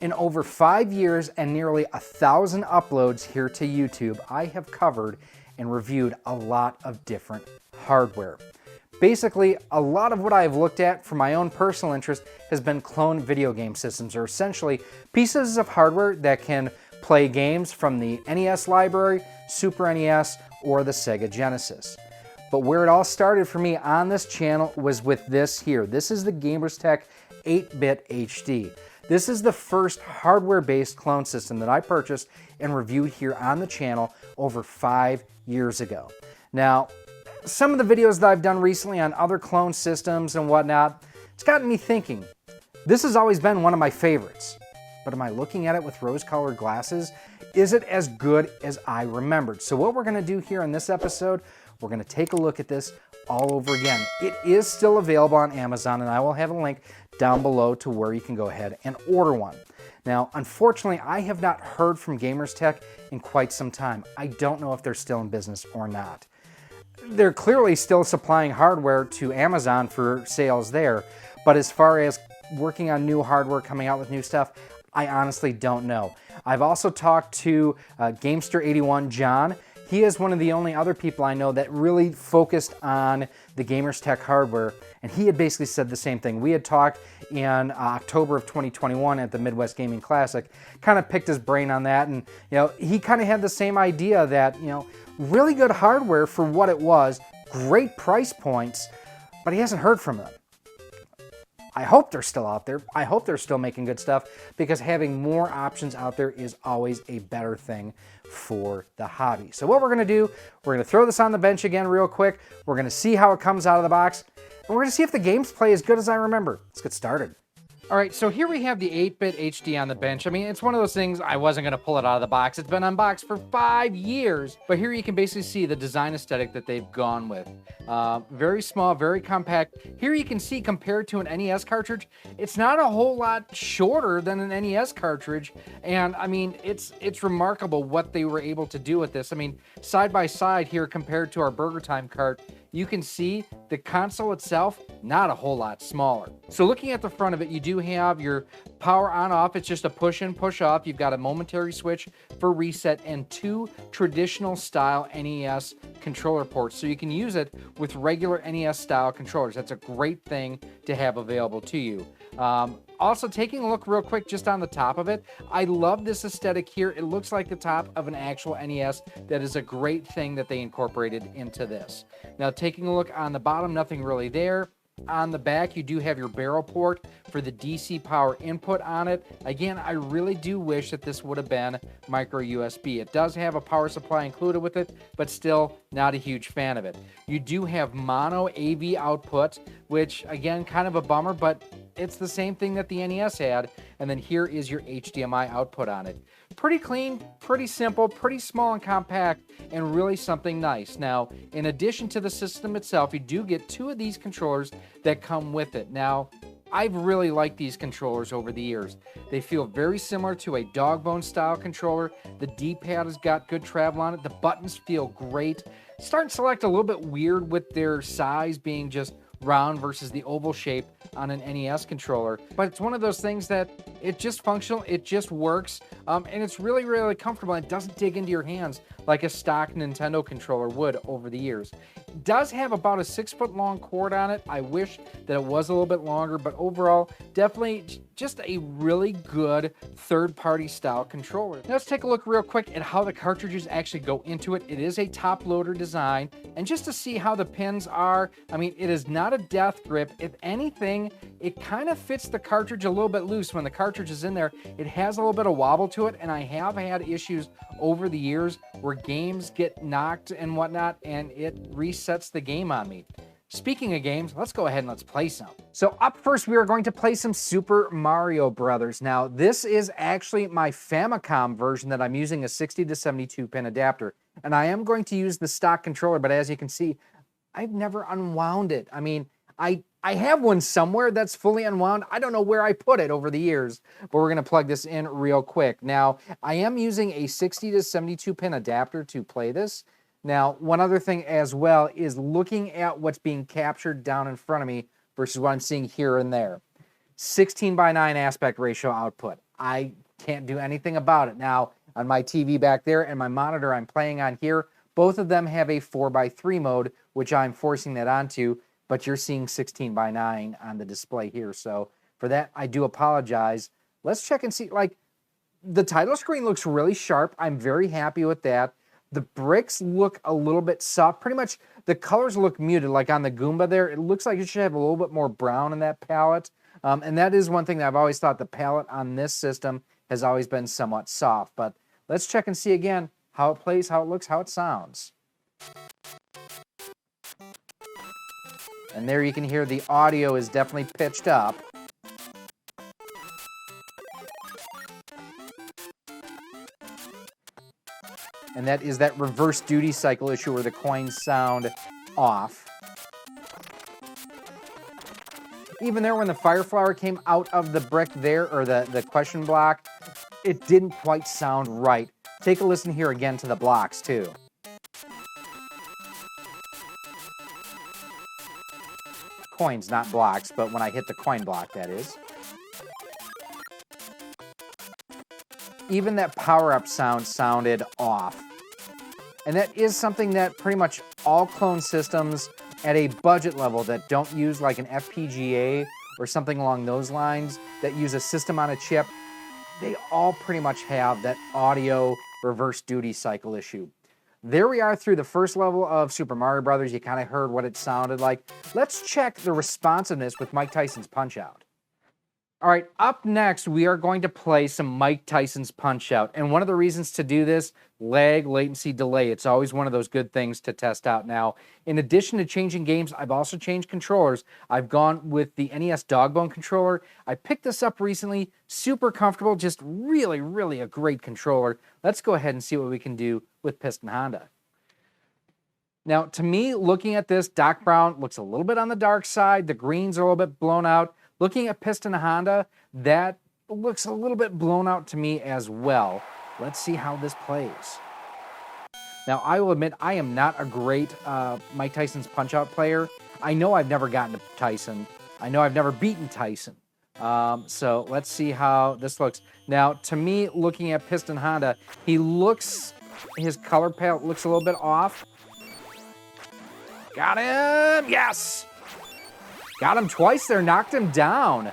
In over 5 years and nearly 1,000 uploads here to YouTube, I have covered and reviewed a lot of different hardware. Basically, a lot of what I've looked at for my own personal interest has been clone video game systems, or essentially pieces of hardware that can play games from the NES library, Super NES, or the Sega Genesis. But where it all started for me on this channel was with this here. This is the Gamerz Tek 8-bit HD. This is the first hardware-based clone system that I purchased and reviewed here on the channel over 5 years ago. Now, some of the videos that I've done recently on other clone systems and whatnot, it's gotten me thinking. This has always been one of my favorites, but am I looking at it with rose-colored glasses? Is it as good as I remembered? So what we're gonna do here in this episode, we're gonna take a look at this all over again. It is still available on Amazon, and I will have a link down below to where you can go ahead and order one. Now, unfortunately, I have not heard from Gamerz Tek in quite some time. I don't know if they're still in business or not. They're clearly still supplying hardware to Amazon for sales there, but as far as working on new hardware, coming out with new stuff, I honestly don't know. I've also talked to Gamester81 John. He is one of the only other people I know that really focused on the Gamerz Tek hardware, and he had basically said the same thing. We had talked in October of 2021 at the Midwest Gaming Classic, kind of picked his brain on that, and he kind of had the same idea that really good hardware for what it was, great price points, but he hasn't heard from them. I hope they're still out there. I hope they're still making good stuff, because having more options out there is always a better thing for the hobby. So what we're gonna do, we're gonna throw this on the bench again real quick. We're gonna see how it comes out of the box, and we're gonna see if the games play as good as I remember. Let's get started. All right, so here we have the 8-bit HD on the bench. I mean, it's one of those things, I wasn't gonna pull it out of the box. It's been unboxed for 5 years, but here you can basically see the design aesthetic that they've gone with. Very small, very compact. Here you can see, compared to an NES cartridge, it's not a whole lot shorter than an NES cartridge. And I mean, it's remarkable what they were able to do with this. I mean, side by side here compared to our Burger Time cart, you can see the console itself, not a whole lot smaller. So looking at the front of it, you do have your power on off. It's just a push in, push off. You've got a momentary switch for reset and 2 traditional style NES controller ports. So you can use it with regular NES style controllers. That's a great thing to have available to you. Also, taking a look real quick just on the top of it, I love this aesthetic here. It looks like the top of an actual NES. That is a great thing that they incorporated into this. Now, taking a look on the bottom, nothing really there. On the back, you do have your barrel port for the DC power input on it. Again, I really do wish that this would have been micro USB. It does have a power supply included with it, but still not a huge fan of it. You do have mono AV output, which again, kind of a bummer, but it's the same thing that the NES had. And then here is your HDMI output on it. Pretty clean, pretty simple, pretty small and compact, and really something nice. Now, in addition to the system itself, you do get 2 of these controllers that come with it. Now, I've really liked these controllers over the years. They feel very similar to a dog bone style controller. The D-pad has got good travel on it. The buttons feel great. Start and select a little bit weird with their size being just round versus the oval shape on an NES controller, but it's one of those things that it's just functional, it just works, and it's really, really comfortable, and it doesn't dig into your hands like a stock Nintendo controller would over the years. It does have about a 6-foot long cord on it. I wish that it was a little bit longer, but overall, definitely just a really good third-party style controller. Now let's take a look real quick at how the cartridges actually go into it. It is a top loader design, and just to see how the pins are, I mean, it is not a death grip. If anything, it kind of fits the cartridge a little bit loose. When the cartridge is in there, it has a little bit of wobble to it, and I have had issues over the years where games get knocked and whatnot, and it resets the game on me. Speaking of games, let's go ahead and let's play some. So up first, we are going to play some Super Mario Brothers. Now, this is actually my Famicom version that I'm using a 60 to 72 pin adapter. And I am going to use the stock controller, but as you can see, I've never unwound it. I mean, I have one somewhere that's fully unwound. I don't know where I put it over the years, but we're gonna plug this in real quick. Now, I am using a 60 to 72 pin adapter to play this. Now, one other thing as well is looking at what's being captured down in front of me versus what I'm seeing here and there. 16:9 aspect ratio output. I can't do anything about it. Now, on my TV back there and my monitor I'm playing on here, both of them have a 4:3 mode, which I'm forcing that onto, but you're seeing 16:9 on the display here. So for that, I do apologize. Let's check and see, like, the title screen looks really sharp. I'm very happy with that. The bricks look a little bit soft. Pretty much the colors look muted, like on the Goomba there. It looks like it should have a little bit more brown in that palette. And that is one thing that I've always thought, the palette on this system has always been somewhat soft. But let's check and see again how it plays, how it looks, how it sounds. And there you can hear the audio is definitely pitched up. And that is that reverse duty cycle issue where the coins sound off. Even there when the fire flower came out of the brick there, or the question block, it didn't quite sound right. Take a listen here again to the blocks too. Coins, not blocks, but when I hit the coin block, that is. Even that power-up sound sounded off. And that is something that pretty much all clone systems at a budget level that don't use like an FPGA or something along those lines, that use a system on a chip, they all pretty much have that audio reverse duty cycle issue. There we are through the first level of Super Mario Brothers. You kind of heard what it sounded like. Let's check the responsiveness with Mike Tyson's Punch-Out! All right, up next, we are going to play some Mike Tyson's Punch-Out! And one of the reasons to do this, lag, latency, delay, it's always one of those good things to test out. Now, in addition to changing games, I've also changed controllers. I've gone with the NES Dogbone controller. I picked this up recently, super comfortable, just really, really a great controller. Let's go ahead and see what we can do with Piston Honda. Now, to me, looking at this, Doc Brown looks a little bit on the dark side. The greens are a little bit blown out. Looking at Piston Honda, that looks a little bit blown out to me as well. Let's see how this plays. Now, I will admit, I am not a great Mike Tyson's Punch-Out! Player. I know I've never gotten to Tyson. I know I've never beaten Tyson. So let's see how this looks. Now, to me, looking at Piston Honda, his color palette looks a little bit off. Got him! Yes! Got him twice there, knocked him down.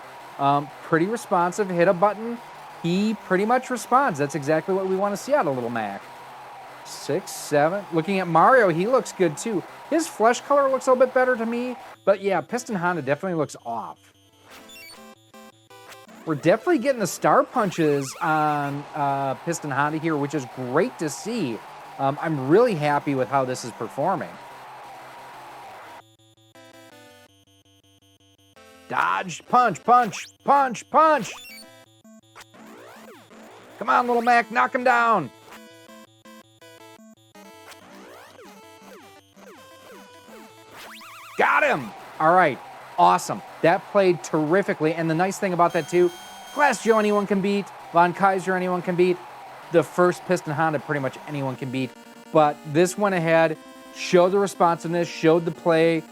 Pretty responsive, hit a button. He pretty much responds. That's exactly what we want to see out of Little Mac. 6, 7. Looking at Mario, he looks good too. His flesh color looks a little bit better to me. But yeah, Piston Honda definitely looks off. We're definitely getting the star punches on Piston Honda here, which is great to see. I'm really happy with how this is performing. Dodge, punch, punch, punch, punch. Come on, Little Mac, knock him down. Got him. All right, awesome. That played terrifically. And the nice thing about that too, Glass Joe anyone can beat, Von Kaiser anyone can beat, the first Piston Honda pretty much anyone can beat. But this went ahead, showed the responsiveness, showed the play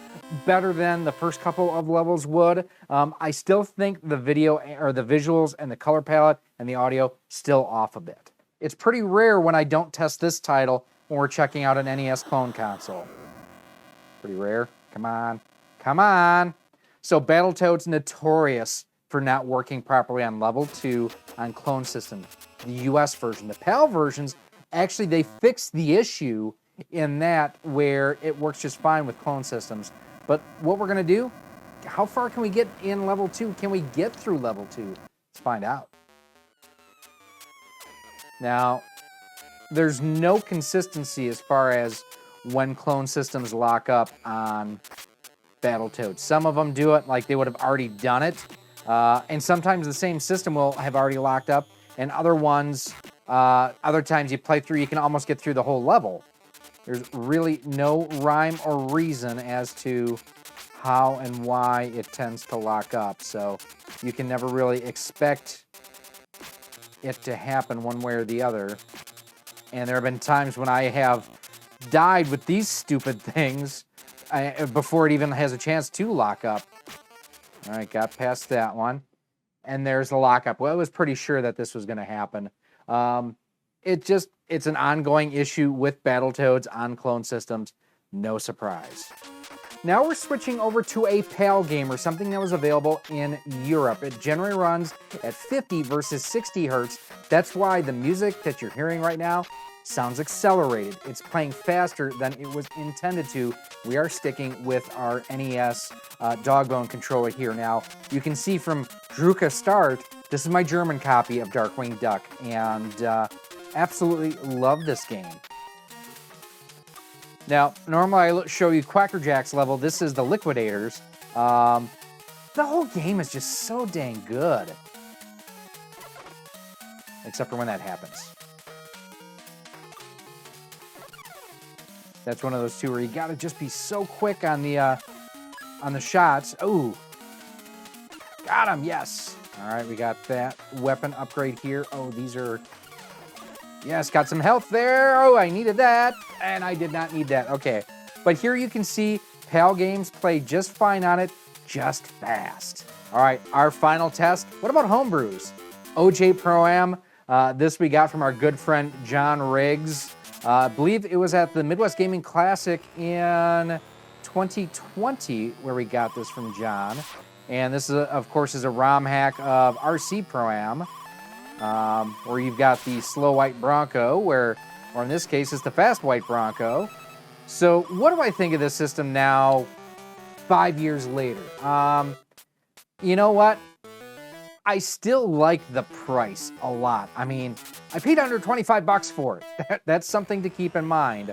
better than the first couple of levels would. I still think the video or the visuals and the color palette and the audio still off a bit. It's pretty rare when I don't test this title when we're checking out an NES clone console. Pretty rare. Come on. Come on. So Battletoads notorious for not working properly on level 2 on clone system. The US version. The PAL versions, actually they fixed the issue in that where it works just fine with clone systems. But what we're going to do, how far can we get in level 2? Can we get through level 2? Let's find out. Now, there's no consistency as far as when clone systems lock up on Battletoads. Some of them do it like they would have already done it. And sometimes the same system will have already locked up. And other ones, other times you play through, you can almost get through the whole level. There's really no rhyme or reason as to how and why it tends to lock up. So you can never really expect it to happen one way or the other. And there have been times when I have died with these stupid things before it even has a chance to lock up. All right, got past that one. and there's the lockup. Well, I was pretty sure that this was going to happen. It's an ongoing issue with Battletoads on clone systems. No surprise. Now we're switching over to a PAL gamer, something that was available in Europe. It generally runs at 50 versus 60 hertz. That's why the music that you're hearing right now sounds accelerated. It's playing faster than it was intended to. We are sticking with our NES Dogbone controller here. Now, you can see from Drucke Start, this is my German copy of Darkwing Duck, and absolutely love this game. Now, normally I show you Quackerjack's level. This is the Liquidators. The whole game is just so dang good. Except for when that happens. That's one of those two where you gotta just be so quick on the shots. Oh, got him, yes. All right, we got that weapon upgrade here. Oh, these are, yes, got some health there. Oh, I needed that, and I did not need that. Okay, but here you can see PAL games play just fine on it, just fast. All right, our final test. What about homebrews? OJ Pro-Am. This we got from our good friend John Riggs. I believe it was at the Midwest Gaming Classic in 2020 where we got this from John. And this, of course, is a ROM hack of RC Pro-Am, where you've got the slow white Bronco, or in this case, it's the fast white Bronco. So what do I think of this system now, 5 years later? You know what? I still like the price a lot. I mean, I paid under 25 bucks for it. That's something to keep in mind.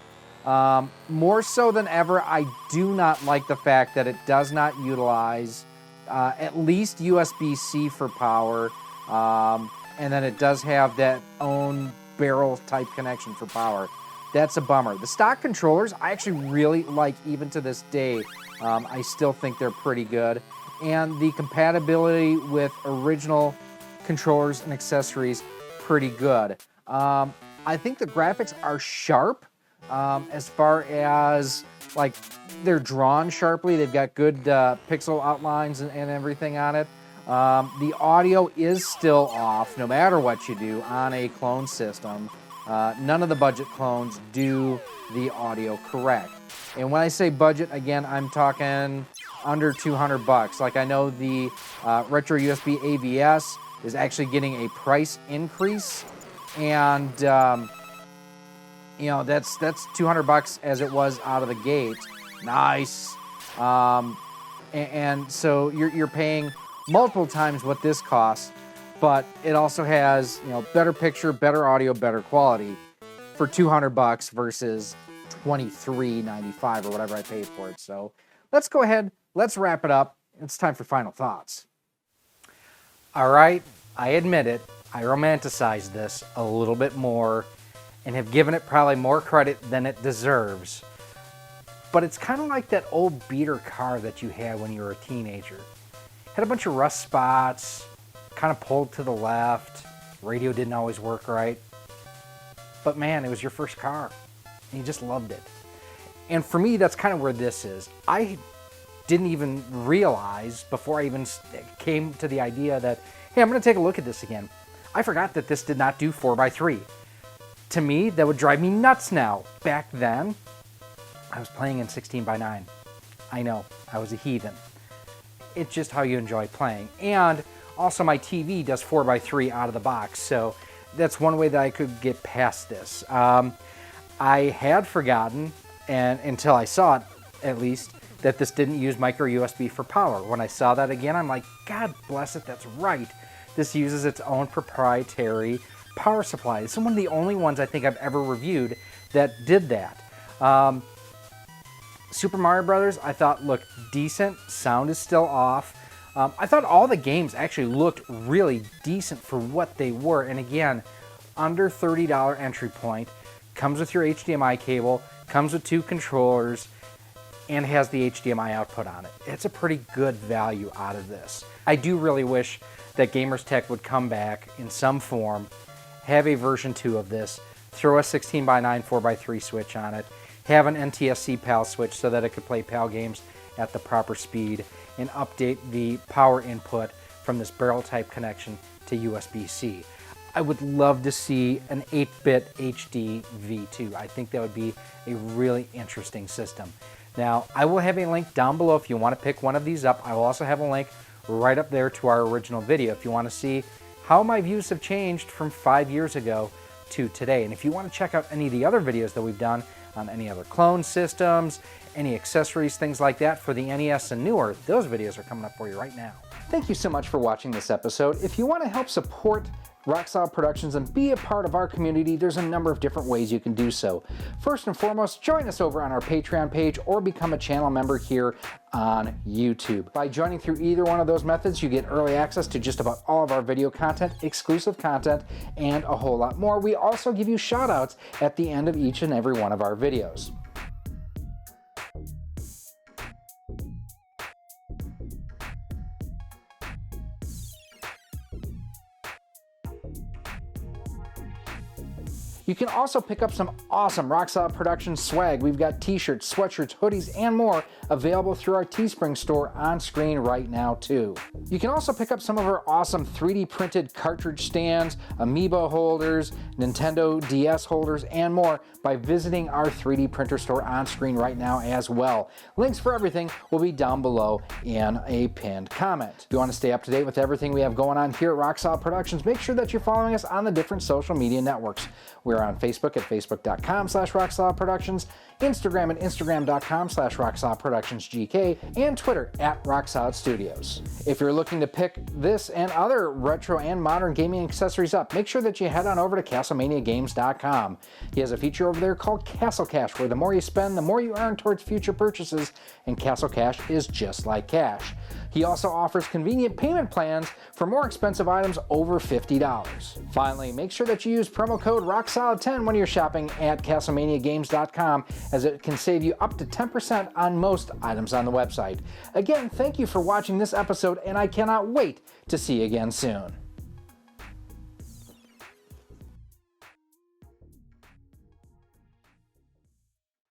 More so than ever, I do not like the fact that it does not utilize at least USB-C for power, and then it does have that own barrel type connection for power. That's a bummer. The stock controllers, I actually really like even to this day. I still think they're pretty good. And the compatibility with original controllers and accessories, pretty good. I think the graphics are sharp as far as, like, they're drawn sharply. They've got good pixel outlines and everything on it. The audio is still off, no matter what you do, on a clone system. None of the budget clones do the audio correct. And when I say budget, again, I'm talking under 200 bucks. Like, I know the Retro USB AVS is actually getting a price increase, and you know, that's 200 bucks as it was out of the gate. Nice. And so you're paying multiple times what this costs, but it also has, you know, better picture, better audio, better quality for 200 bucks versus $23.95 or whatever I paid for it. So let's go ahead. Let's wrap it up. It's time for final thoughts. All right, I admit it. I romanticized this a little bit more and have given it probably more credit than it deserves. But it's kind of like that old beater car that you had when you were a teenager. Had a bunch of rust spots, kind of pulled to the left, radio didn't always work right. But man, it was your first car, and you just loved it. And for me, that's kind of where this is. I didn't even realize before I even came to the idea that, hey, I'm going to take a look at this again. I forgot that this did not do 4x3. To me, that would drive me nuts now. Back then, I was playing in 16:9. I know, I was a heathen. It's just how you enjoy playing. And also my TV does 4x3 out of the box, so that's one way that I could get past this. I had forgotten, and until I saw it, at least, that this didn't use micro USB for power. When I saw that again, I'm like, God bless it, that's right. This uses its own proprietary power supply. It's one of the only ones I think I've ever reviewed that did that. Super Mario Brothers, I thought looked decent. Sound is still off. I thought all the games actually looked really decent for what they were. And again, under $30 entry point, comes with your HDMI cable, comes with 2 controllers, and has the HDMI output on it. It's a pretty good value out of this. I do really wish that Gamerz Tek would come back in some form, have a version 2 of this, throw a 16:9 4x3 switch on it, have an NTSC PAL switch so that it could play PAL games at the proper speed, and update the power input from this barrel type connection to USB-C. I would love to see an 8-bit HD V2. I think that would be a really interesting system. Now, I will have a link down below if you want to pick one of these up. I will also have a link right up there to our original video if you want to see how my views have changed from 5 years ago to today. And if you want to check out any of the other videos that we've done on any other clone systems, any accessories, things like that for the NES and newer, those videos are coming up for you right now. Thank you so much for watching this episode. If you want to help support Rock Solid Productions and be a part of our community, there's a number of different ways you can do so. First and foremost, join us over on our Patreon page or become a channel member here on YouTube. By joining through either one of those methods, you get early access to just about all of our video content, exclusive content, and a whole lot more. We also give you shout outs at the end of each and every one of our videos. You can also pick up some awesome Rock Solid Productions swag. We've got t-shirts, sweatshirts, hoodies, and more available through our Teespring store on screen right now too. You can also pick up some of our awesome 3D printed cartridge stands, Amiibo holders, Nintendo DS holders, and more by visiting our 3D printer store on screen right now as well. Links for everything will be down below in a pinned comment. If you want to stay up to date with everything we have going on here at Rock Solid Productions, make sure that you're following us on the different social media networks. We're on Facebook at facebook.com/RockSolidProductions, Instagram at instagram.com/RockSolidProductionsGK, and Twitter at RockSolidStudios. If you're looking to pick this and other retro and modern gaming accessories up, make sure that you head on over to CastlemaniaGames.com. He has a feature over there called Castle Cash, where the more you spend, the more you earn towards future purchases, and Castle Cash is just like cash. He also offers convenient payment plans for more expensive items over $50. Finally, make sure that you use promo code ROCKSOLID10 when you're shopping at CastlemaniaGames.com, as it can save you up to 10% on most items on the website. Again, thank you for watching this episode, and I cannot wait to see you again soon.